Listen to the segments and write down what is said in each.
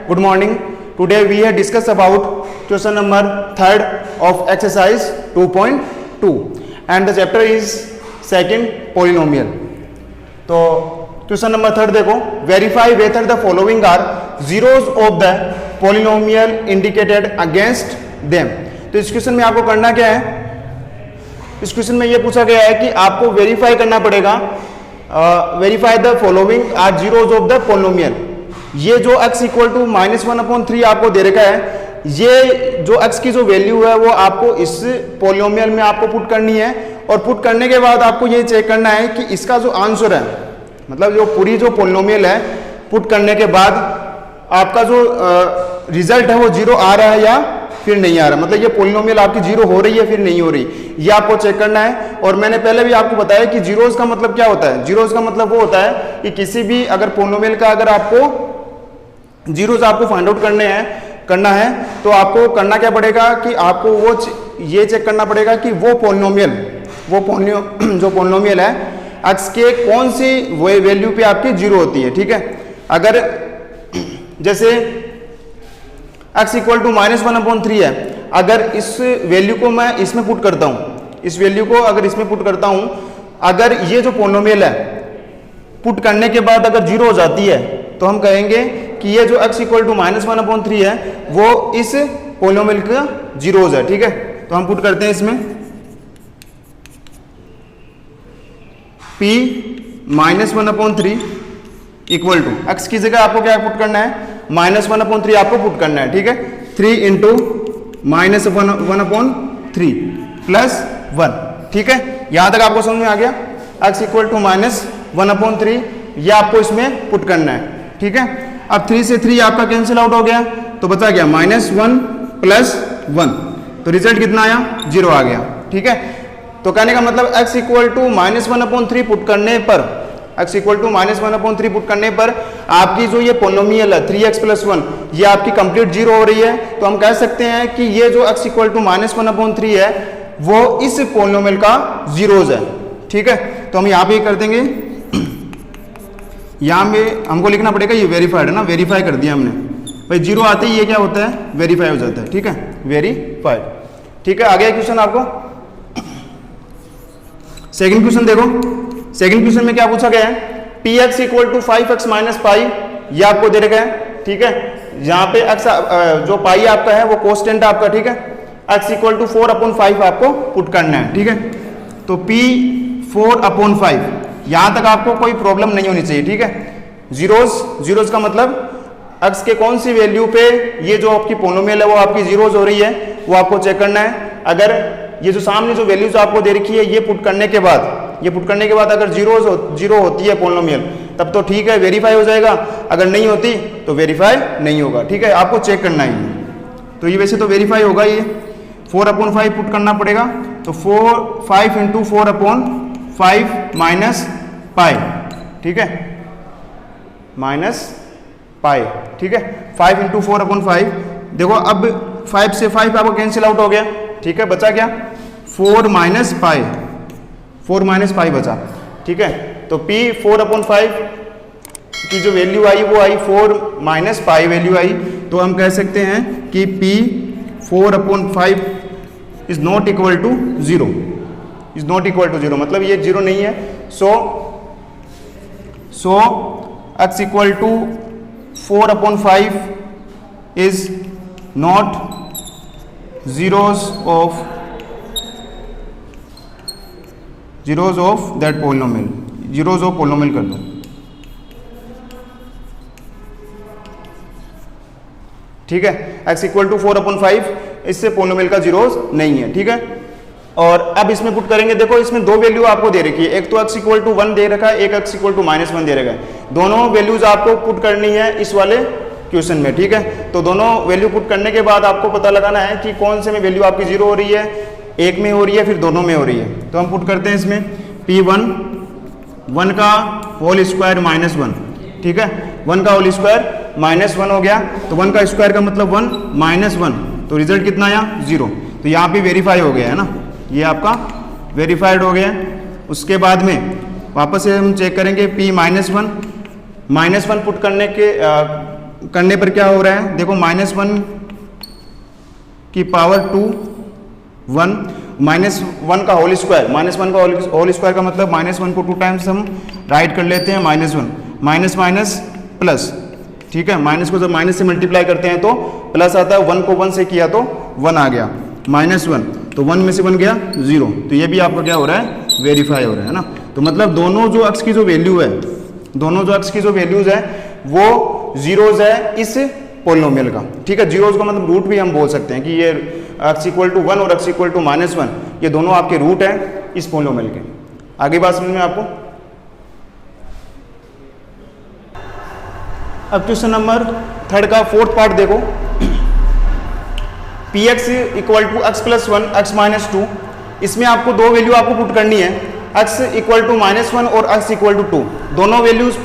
good morning. Today we have discussed about question number 3rd of exercise 2.2 and the chapter is second polynomial. तो question number 3rd देखो, verify whether the following are zeros of the polynomial indicated against them. तो इस question में आपको करना क्या है, इस क्वेश्चन में ये पूछा गया है कि आपको वेरीफाई करना पड़ेगा, verify the following are zeros of the polynomial. ये जो x इक्वल टू -1/3 आपको दे रखा है, ये जो x की जो वैल्यू है वो आपको इस पॉलिनोमियल में आपको पुट करनी है और पुट करने के बाद आपको ये चेक करना है कि इसका जो आंसर है, मतलब जो पूरी जो पॉलिनोमियल है, पुट करने के बाद आपका जो रिजल्ट है वो जीरो आ रहा है या फिर नहीं आ रहा, मतलब ये पॉलिनोमियल आपकी जीरो हो रही है फिर नहीं हो रही, ये आपको चेक करना है. और मैंने पहले भी आपको बताया कि जीरोज का मतलब क्या होता है. जीरोज का मतलब वो होता है कि किसी भी अगर पॉलिनोमियल का अगर आपको जीरोज आपको फाइंड आउट करना है तो आपको करना क्या पड़ेगा कि आपको वो ये चेक करना पड़ेगा कि वो जो पॉलिनोमियल है x के कौन सी वैल्यू पे आपकी जीरो होती है. ठीक है, अगर जैसे x इक्वल टू -1/3 है, अगर इस वैल्यू को मैं इसमें पुट करता हूं, इस वैल्यू को अगर इसमें पुट करता हूं, अगर ये जो पॉलिनोमियल है पुट करने के बाद अगर जीरो हो जाती है तो हम कहेंगे कि ये जो x इक्वल टू -1/3 है वो इस पॉलिनोमियल का जीरोज है. ठीक है, तो हम पुट करते हैं इसमें p -1/3 इक्वल टू x की जगह आपको क्या पुट करना है, -1/3 आपको पुट करना है. ठीक है, 3 इंटू -1/3 प्लस 1. ठीक है, यहां तक आपको समझ में आ गया. x इक्वल टू -1/3 ये आपको इसमें पुट करना है. ठीक है, अब 3 से 3 आपका कैंसिल आउट हो गया तो बचा गया -1 प्लस 1, तो रिजल्ट कितना आया, 0 आ गया. ठीक है, तो कहने का मतलब x इक्वल टू -1/3 पुट करने पर, x इक्वल टू -1/3 पुट करने पर आपकी जो ये पॉलिनोमियल है 3x + 1 ये आपकी कंप्लीट जीरो हो रही है. तो हम कह सकते हैं कि ये जो x इक्वल टू -1/3 है वो इस पॉलिनोमियल का जीरोज है. ठीक है, तो हम यहाँ पे कर देंगे, यहाँ में हमको लिखना पड़ेगा ये वेरीफाइड है ना, वेरीफाई कर दिया हमने भाई, जीरो आते ही ये क्या होता है, वेरीफाई हो जाता है. ठीक है, वेरीफाइड. ठीक है, आ गया क्वेश्चन आपको. सेकंड क्वेश्चन देखो, सेकंड क्वेश्चन में क्या पूछा गया है, px इक्वल टू 5x - पाई ये आपको दे रखा है. ठीक है, यहाँ पे x जो पाई आपका है वो कांस्टेंट आपका. ठीक है, x इक्वल टू 4/5 आपको पुट करना है. ठीक है, तो p 4/5 यहां तक आपको कोई प्रॉब्लम नहीं होनी चाहिए. ठीक है, जीरोज का मतलब x के कौन सी वैल्यू पे ये जो आपकी पॉलिनोमियल है वो आपकी जीरोज हो रही है वो आपको चेक करना है. अगर ये जो सामने जो वैल्यूज आपको दे रखी है ये पुट करने के बाद अगर जीरो होती है पॉलिनोमियल तब तो ठीक है, वेरीफाई हो जाएगा. अगर नहीं होती तो वेरीफाई नहीं होगा. ठीक है, आपको चेक करना है. तो ये वैसे तो वेरीफाई होगा, ये 4/5 पुट करना पड़ेगा. तो 5 इंटू 4/5 माइनस पाई. ठीक है, माइनस पाई. ठीक है, 5 इंटू 4/5. देखो अब 5 से 5 आपको कैंसिल आउट हो गया. ठीक है, बचा क्या, 4 - पाई बचा. ठीक है, तो p 4/5 की जो वैल्यू आई वो आई 4 - पाई वैल्यू आई. तो हम कह सकते हैं कि p 4/5 is not equal to 0, is not equal to 0, मतलब ये 0 नहीं है. So x equal to 4/5 is not zeros of that polynomial. zeros of polynomial कर दो. ठीक है, x इक्वल टू 4/5 इससे पॉलिनोमियल का जीरोज नहीं है. ठीक है, और अब इसमें पुट करेंगे. देखो इसमें दो वैल्यू आपको दे रखी है, एक तो x इक्वल टू 1 दे रखा है, एक x इक्वल टू -1 दे रखा है. दोनों वैल्यूज आपको पुट करनी है इस वाले क्वेश्चन में. ठीक है, तो दोनों वैल्यू पुट करने के बाद आपको पता लगाना है कि कौन से में वैल्यू आपकी जीरो हो रही है, एक में हो रही है फिर दोनों में हो रही है. तो हम पुट करते हैं इसमें p1 1 का होल स्क्वायर -1. ठीक है, 1 का होल स्क्वायर -1 हो गया, तो 1 का स्क्वायर का मतलब 1 -1, तो रिजल्ट कितना आया, 0. तो यहाँ पे वेरीफाई हो गया है ना, ये आपका वेरीफाइड हो गया. उसके बाद में वापस से हम चेक करेंगे p -1 पुट करने के करने पर क्या हो रहा है, देखो -1 की पावर 2 1 -1 का होल स्क्वायर, -1 का होल स्क्वायर का मतलब -1 को 2 टाइम्स हम राइट कर लेते हैं -1 माइनस माइनस प्लस, ठीक है। माइनस को जब माइनस से मल्टीप्लाई करते हैं तो प्लस आता है, 1 को 1 से किया तो 1 आ गया, -1 तो 1 में से 1 गया 0, तो ये भी आपका क्या हो रहा है, वेरीफाई हो रहा है ना। तो मतलब दोनों जो अक्ष की जो वैल्यू है, दोनों जो अक्ष की जो वैल्यूज है वो जीरोज है इस पोलिनोमियल का, ठीक है। जीरोज का मतलब रूट भी हम बोल सकते हैं कि ये x इक्वल टू 1 और x इक्वल टू -1 ये दोनों आपके रूट हैं इस पोलिनोमियल के। आगे बात समझ में आपको। अब क्वेश्चन नंबर 3 का 4th पार्ट देखो, px equal to x plus 1 x minus 2, इसमें आपको दो वैल्यू आपको पुट करनी है, x इक्वल टू -1 और x इक्वल टू 2, दोनों वैल्यूज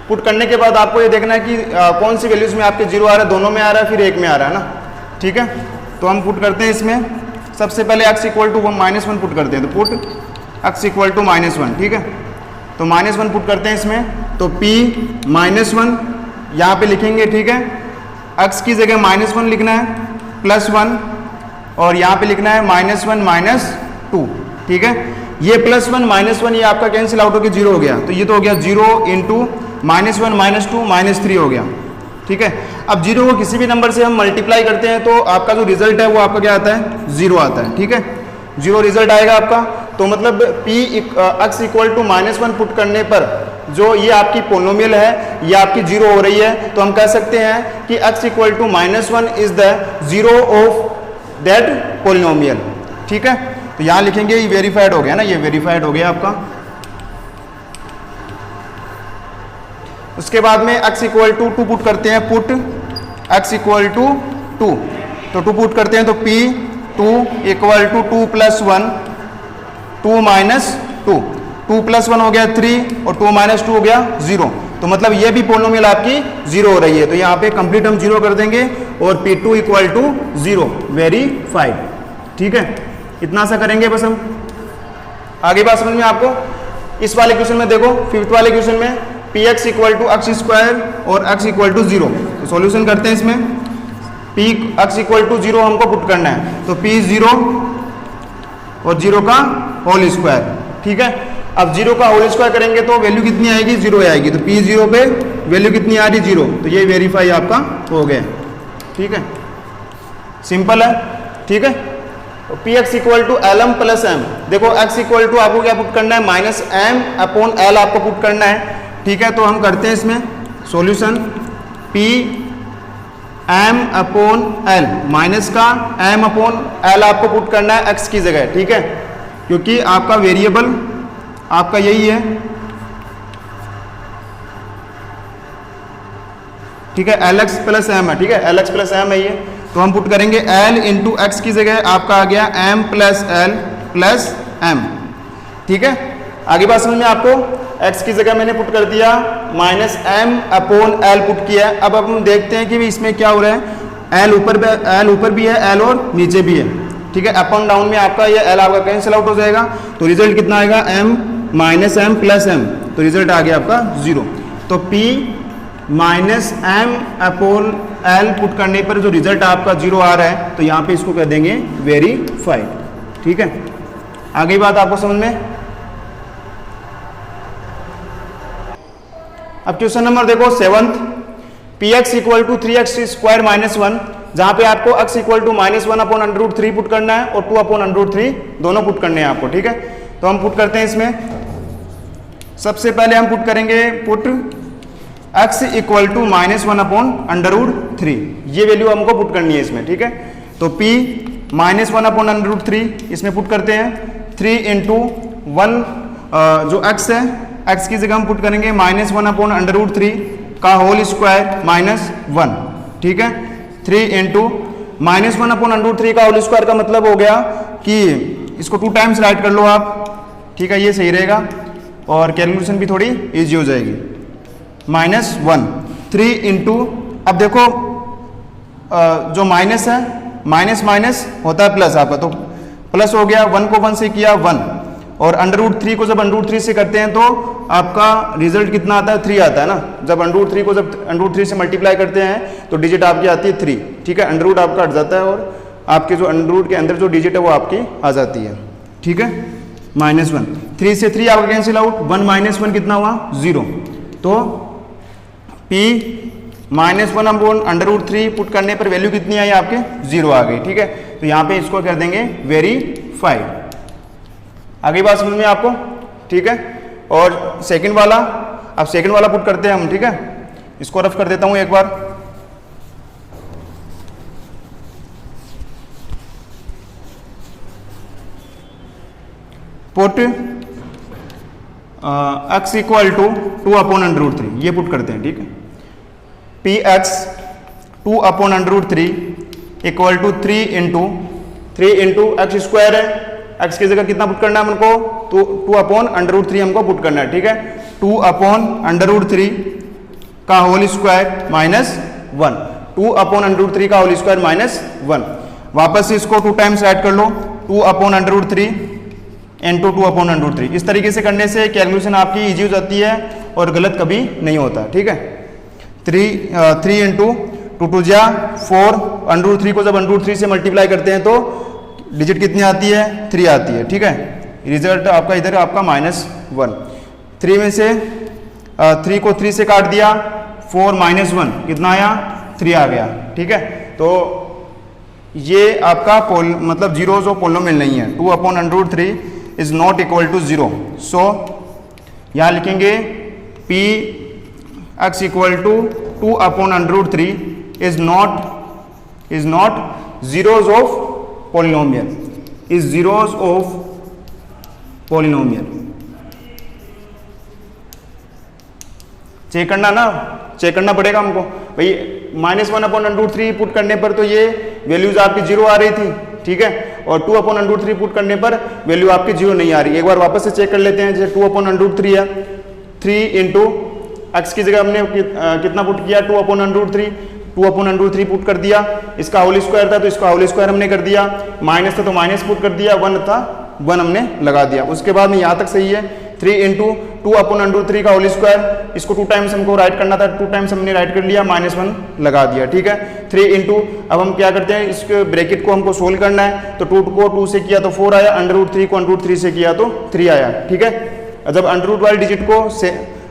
पुट करने के बाद आपको ये देखना है कि कौन सी वैल्यूज में आपके 0 आ रहा है, दोनों में आ रहा है फिर एक में आ रहा है ना, ठीक है। तो हम पुट करते हैं इसमें, सबसे पहले x इक्वल टू -1 पुट करते हैं, तो पुट x इक्वल टू -1, ठीक है। तो -1 पुट करते हैं इसमें, तो p -1 यहाँ पे लिखेंगे, ठीक है। x की जगह -1 लिखना है +1 और यहाँ पे लिखना है -1 -2, ठीक है। ये +1 -1 ये आपका कैंसिल आउट होकर 0 हो गया, तो ये तो हो गया 0 इंटू -1 -2 -3 हो गया, ठीक है। अब 0 को किसी भी नंबर से हम मल्टीप्लाई करते हैं तो आपका जो रिजल्ट है वो आपका क्या आता है, 0 आता है, ठीक है। 0 रिजल्ट आएगा आपका, तो मतलब x इक्वल टू -1 पुट करने पर जो ये आपकी पोलिनोमियल है ये आपकी 0 हो रही है, तो हम कह सकते हैं कि x equal to -1 is the 0 of that polynomial, ठीक है। तो यहाँ लिखेंगे ये वेरीफाइड हो गया ना, ये वेरीफाइड हो गया आपका। उसके बाद में x इक्वल टू 2 पुट करते हैं, पुट x इक्वल टू 2, तो 2 पुट करते हैं, तो p 2 इक्वल टू 2 + 1 2 - 2 2 + 1 हो गया 3 और 2 - 2 हो गया 0, तो मतलब ये भी पोलिनोमियल आपकी 0 हो रही है, तो यहाँ पे कंप्लीट हम 0 कर देंगे और p2 इक्वल टू 0 वेरीफाइड, ठीक है। इतना सा करेंगे बस हम। आगे बात समझ में आपको। इस वाले क्वेश्चन में देखो, 5th वाले क्वेश्चन में px इक्वल टू x² और x इक्वल टू 0, तो सॉल्यूशन करते हैं इसमें। x इक्वल टू 0 हमको पुट करना है, तो p 0 और 0 का होल स्क्वायर, ठीक है। अब 0 का होल स्क्वायर करेंगे तो वैल्यू कितनी आएगी, 0 आएगी, तो p 0 पे वैल्यू कितनी आ रही, 0, तो ये वेरीफाई आपका हो गया, ठीक है। सिंपल है, ठीक है। px equal to lm + m, देखो x इक्वल टू आपको क्या पुट करना है, -m/l आपको पुट करना है, ठीक है। तो हम करते हैं इसमें सॉल्यूशन, p m/l माइनस का m/l आपको पुट करना है x की जगह, ठीक है, क्योंकि आपका वेरिएबल आपका यही है, ठीक है, lx + m है, ठीक है, lx + m है ये, तो हम पुट करेंगे l इंटू x की जगह आपका आ गया m + l + m, ठीक है। आगे बात समझ में आपको। x की जगह मैंने पुट कर दिया -m/l पुट किया। अब हम देखते हैं कि इसमें क्या हो रहा है, l ऊपर भी है, l और नीचे भी है, ठीक है। अप एंड डाउन में आपका ये l आपका कैंसिल आउट हो जाएगा, तो रिजल्ट कितना आएगा, m -m + m, तो रिजल्ट आ गया आपका 0। तो p -m/l पुट करने पर जो रिजल्ट आपका 0 आ रहा है, तो यहाँ पे इसको कह देंगे वेरीफाइड, ठीक है। आगे बात आपको समझ में। अब क्वेश्चन नंबर देखो 7th, px equal to 3x² - 1, जहां पे आपको x इक्वल टू -1/√3 पुट करना है और 2/√3 दोनों पुट करने हैं आपको, ठीक है। तो हम पुट करते हैं इसमें, सबसे पहले हम पुट करेंगे, पुट x इक्वल टू -1/√3, ये वैल्यू हमको पुट करनी है इसमें, ठीक है। तो p -1/√3 इसमें पुट करते हैं, 3 इंटू 1 जो x है, x की जगह हम पुट करेंगे -1/√3 का होल स्क्वायर -1, ठीक है। 3 इंटू -1/√3 का होल स्क्वायर का मतलब हो गया कि इसको 2 टाइम्स राइट कर लो आप, ठीक है, ये सही रहेगा और कैलकुलेशन भी थोड़ी इजी हो जाएगी। -1 3 इंटू, अब देखो जो माइनस है, माइनस माइनस होता है प्लस आपका, तो प्लस हो गया, 1 को 1 से किया 1, और √3 को जब √3 से करते हैं तो आपका रिजल्ट कितना आता है, 3 आता है ना। जब √3 को जब √3 से मल्टीप्लाई करते हैं तो डिजिट आपकी आती है 3, ठीक है। अंडर रूट आपका हट जाता है और आपके जो अंडर रूट के अंदर जो डिजिट है वो आपकी आ जाती है, ठीक है। -1, 3 से 3 आपका कैंसिल आउट, 1 - 1 कितना हुआ, 0। तो P -1 अपॉन √3 पुट करने पर वैल्यू कितनी आई आपके, 0 आ गई, ठीक है। तो यहाँ पे इसको कर देंगे वेरीफाइड। आगे बात समझ में आपको, ठीक है। और सेकंड वाला, अब सेकंड वाला पुट करते हैं हम, ठीक है। इसको रफ कर देता हूं एक बार। Put x equal to 2 upon √3, ये पुट करते हैं, ठीक है। Px 2 upon √3 equal to 3 into x square है, x की जगह कितना पुट करना है हमको, तो 2 अपॉन √3 हमको पुट करना है, ठीक है। 2 अपॉन √3 का होल स्क्वायर -1, 2 अपॉन √3 का होल स्क्वायर -1। वापस से इसको 2 टाइम्स राइट कर लो, 2 अपॉन √3 इंटू 2 अपॉन √3। इस तरीके से करने से कैलकुलेशन आपकी इजी हो जाती है और गलत कभी नहीं होता, ठीक है। 3 इंटू 2 2 जा 4, √3 को जब √3 से मल्टीप्लाई करते हैं तो डिजिट कितनी आती है, 3 आती है, ठीक है। रिजल्ट आपका इधर आपका -1। 3 में से 3 को 3 से काट दिया, 4 - 1 कितना आया, 3 आ गया, ठीक है। तो ये आपका मतलब जीरोज ऑफ पोलिनोमियल नहीं है। 2 upon √3 is not equal to 0। So यहाँ लिखेंगे Px equal to 2 upon √3 is not zeros of polynomial, is zeros of polynomial। Check करना ना, चेक करना पड़ेगा हमको भाई। -1 अपॉन √3 पुट करने पर तो ये वैल्यूज आपकी 0 आ रही थी, ठीक है। और 2 अपॉन √3 पुट करने पर वैल्यू आपकी 0 नहीं आ रही। एक बार वापस से चेक कर लेते हैं। जैसे 2 अपॉन √3 है, 3 इंटू एक्स की जगह हमने कितना पुट किया, 2 अपॉन √3, 2 अपॉन √3 पुट कर दिया। इसका होल स्क्वायर था तो इसका होल स्क्वायर हमने कर दिया, माइनस था तो माइनस पुट कर दिया, 1 था 1 हमने लगा दिया। उसके बाद में यहाँ तक सही है। 3 इंटू 2 अपॉन √3 का होल स्क्वायर, इसको 2 टाइम्स हमको राइट करना था, 2 टाइम्स हमने राइट कर लिया, -1 लगा दिया, ठीक है। 3 इंटू, अब हम क्या करते हैं, इसके ब्रैकेट को हमको सोल्व करना है। तो 2 को 2 से किया तो 4 आया, √3 को √3 से किया तो 3 आया, ठीक है। जब अंडर वाले डिजिट को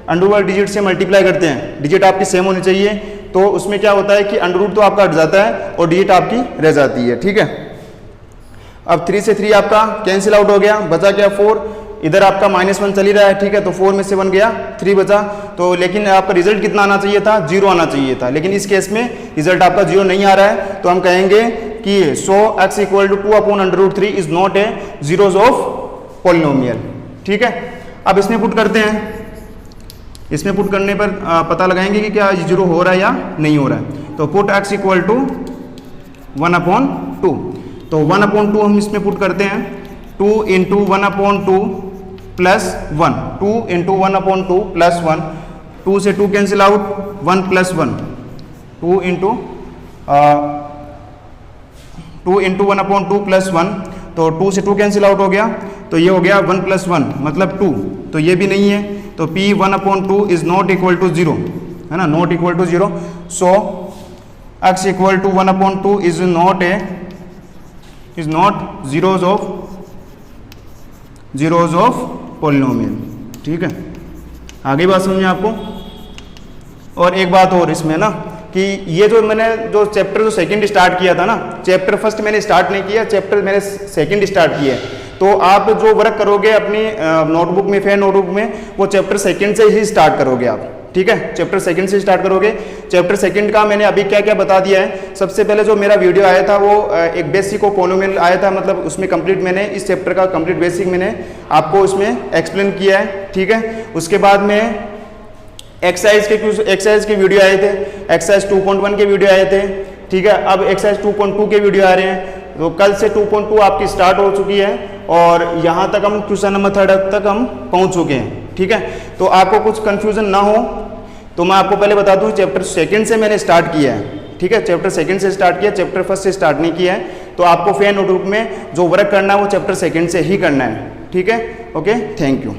अंडर वाले डिजिट से मल्टीप्लाई करते हैं, डिजिट आपकी सेम होनी चाहिए, तो उसमें क्या होता है कि अंडर रूट तो आपका हट जाता है और डिजिट आपकी रह जाती है, ठीक है। अब 3 से 3 आपका कैंसिल आउट हो गया, बचा क्या 4। इधर आपका -1 चल ही रहा है, ठीक है। तो 4 में से 1 गया, 3 बचा। तो लेकिन आपका रिजल्ट कितना आना चाहिए था, 0 आना चाहिए था। लेकिन इस केस में रिजल्ट आपका 0 नहीं आ रहा है, तो हम कहेंगे कि so x equal to 2 upon √3 is not a zeros of polynomial, ठीक है। अब इसमें पुट करते हैं। इसमें पुट करने पर पता लगाएंगे कि क्या 0 हो रहा है या नहीं हो रहा है। तो पुट x इक्वल टू 1/2, तो 1/2 हम इसमें पुट करते हैं। 2 इंटू 1/2 प्लस 1, 2 इंटू 1/2 प्लस 1, 2 से 2 cancel out, 1 plus 1, 2 into 1/2 plus 1, तो 2 से 2 कैंसिल आउट हो गया, तो ये हो गया 1 प्लस 1 मतलब 2, तो ये भी नहीं है। तो P 1/2 is not equal to 0, है ना, not equal to 0। So x equal to 1/2 is not zeros of polynomial, ठीक है। आगे बात समझिए आपको। और एक बात और इसमें ना कि ये जो मैंने जो चैप्टर जो सेकंड स्टार्ट किया था ना, चैप्टर फर्स्ट मैंने स्टार्ट नहीं किया, चैप्टर मैंने सेकंड स्टार्ट किया है। तो आप जो वर्क करोगे अपनी नोटबुक में, फेयर नोटबुक में, वो चैप्टर सेकंड से ही स्टार्ट करोगे आप, ठीक है। चैप्टर सेकंड से स्टार्ट करोगे। चैप्टर सेकंड का मैंने अभी क्या क्या बता दिया है। सबसे पहले जो मेरा वीडियो आया था वो एक बेसिक ऑफ पोलिनोमियल आया था, मतलब उसमें कंप्लीट मैंने इस चैप्टर का कंप्लीट बेसिक मैंने आपको उसमें एक्सप्लेन किया है, ठीक है। उसके बाद में एक्सरसाइज के वीडियो आए थे, एक्सरसाइज 2.1 के वीडियो आए थे, ठीक है। अब एक्सरसाइज 2.2 के वीडियो आ रहे हैं। तो कल से 2.2 आपकी स्टार्ट हो चुकी है और यहाँ तक हम क्वेश्चन नंबर 3 तक हम पहुँच चुके हैं, ठीक है। तो आपको कुछ कंफ्यूजन ना हो तो मैं आपको पहले बता दूँ, चैप्टर सेकंड से मैंने स्टार्ट किया है, ठीक है। चैप्टर सेकंड से स्टार्ट किया, चैप्टर फर्स्ट से स्टार्ट नहीं किया है। तो आपको फेयर नोटबुक में जो वर्क करना है वो चैप्टर सेकंड से ही करना है, ठीक है। Okay, thank you.